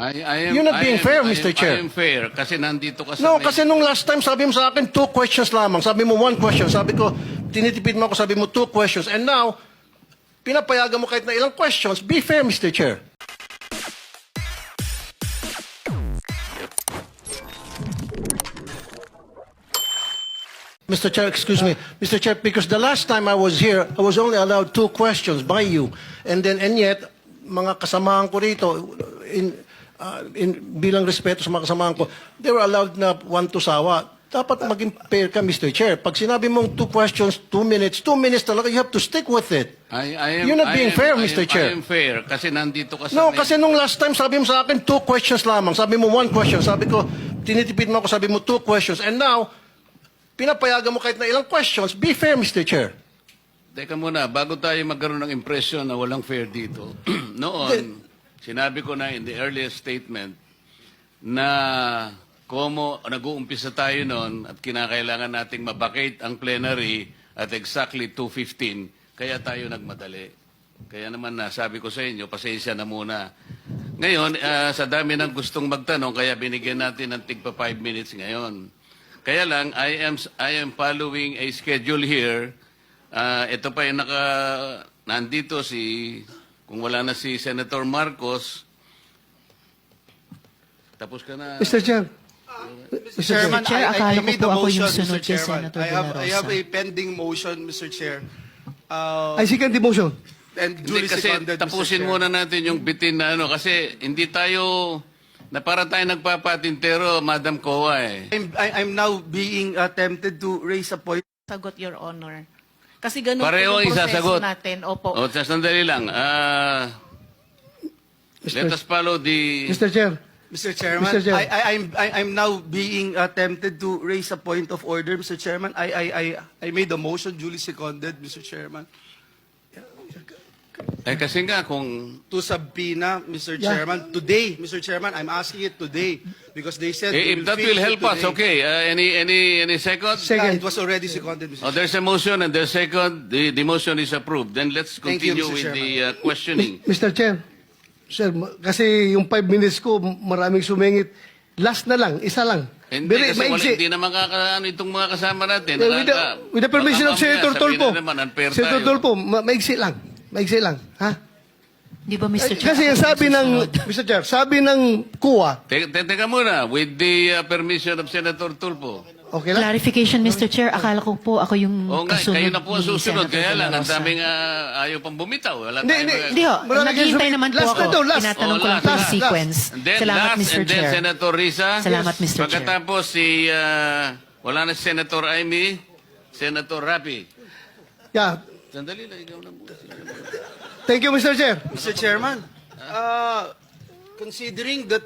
You're not being fair, Mr. Chair. I am fair kasi nandito ka sa... No, kasi nung last time, sabi mo sa akin, 2 questions lamang. Sabi mo 1 question. Sabi ko, tinitipid mo ako, sabi mo 2 questions. And now, pinapayagan mo kahit na ilang questions. Be fair, Mr. Chair. Mr. Chair, excuse me. Mr. Chair, because the last time I was here, I was only allowed 2 questions by you. And yet, mga kasamahan ko rito, bilang respeto sa mga kasamahan ko, they were allowed na 1 to sawa. Dapat maging fair ka, Mr. Chair. Pag sinabi mong 2 questions, 2 minutes talaga, you have to stick with it. You're not being fair, Mr. Chair. I am fair kasi nandito ka sa... No, kasi nung last time, sabi mo sa akin, 2 questions lamang. Sabi mo 1 question. Sabi ko, tinitipid mo ako, sabi mo 2 questions. And now, pinapayagan mo kahit na ilang questions. Be fair, Mr. Chair. Teka muna, bago tayo magkaroon ng impression na walang fair dito, noon, sinabi ko na in the earliest statement na como nag-uumpisa tayo noon at kinakailangan nating mabakate ang plenary at exactly 2:15, kaya tayo nagmadali. Kaya naman sabi ko sa inyo, pasensya na muna. Ngayon, sa dami ng gustong magtanong, kaya binigyan natin ng tigpa 5 minutes ngayon. Kaya lang, I am following a schedule here. Ito pa yung nandito kung wala na si Senator Marcos, tapos ka na. Mr. Chair. Mr. Chairman, Chair, akala I made ko the po ako motion, yung sunod Mr. kay Chairman. Senator I have De La a pending motion, Mr. Chair. I second the motion. And Hindi, duly kasi seconded, Mr. tapusin Chair. muna natin yung bitin na kasi hindi tayo, na para tayo nagpapatintero, Madam Kowa I'm now being tempted to raise a point. Sagot, Your Honor. Kasi ganun Pareho po yung isasagot. proseso natin. Opo. O, sandali lang. Let us follow the... Mr. Chair. Mr. Chairman, Mr. Chair. I'm now being tempted to raise a point of order, Mr. Chairman. I made a motion, duly seconded, Mr. Chairman, kasi nga kung... to subpoena, Mr. Yeah. Chairman, today, Mr. Chairman. I'm asking it today because they said they if that finish will it help us, today. okay. Any second? Second. It was already seconded, Mr. Oh, there's a motion and there's second. The motion is approved. Then let's Thank you, continue Mr. with the questioning. Mr. Chair. Sir, kasi yung 5 minutes ko, maraming sumingit. Last na lang, isa lang. Hindi, Very kasi maigsi. hindi na makakaano itong mga kasama natin. With the permission of Senator Tolpo. Senator Senator Tolpo, maigsi lang. Maigsi lang. Ha? Di ba, Mr. Chair? Kasi ako sabi yung ng, susunod? Mr. Chair, sabi ng kuwa, Teka muna, with the permission of Senator Tulfo. okay lang? Clarification, Mr. Chair. Akala ko po ako yung Oo nga, kasunod kayo na po ang ni susunod. Senator Kaya De La lang, ang Rosa. daming ayaw pang bumitaw. Wala Hindi, tayong hindi. mga- Hindi ho. Maraming Naghihintay sumingit. naman po Last ako. na to, last. Tinatanong ko lang Oh, po yung last. sequence. And then Salamat, last, Mr. and then Chair. Senator Risa. Salamat, Mr. Chair. Pagkatapos wala na si Senator Amy, Senator Rapi. Yeah. Sandali lang, ikaw na muna. Thank you, Mr. Chair. Mr. Chairman, considering that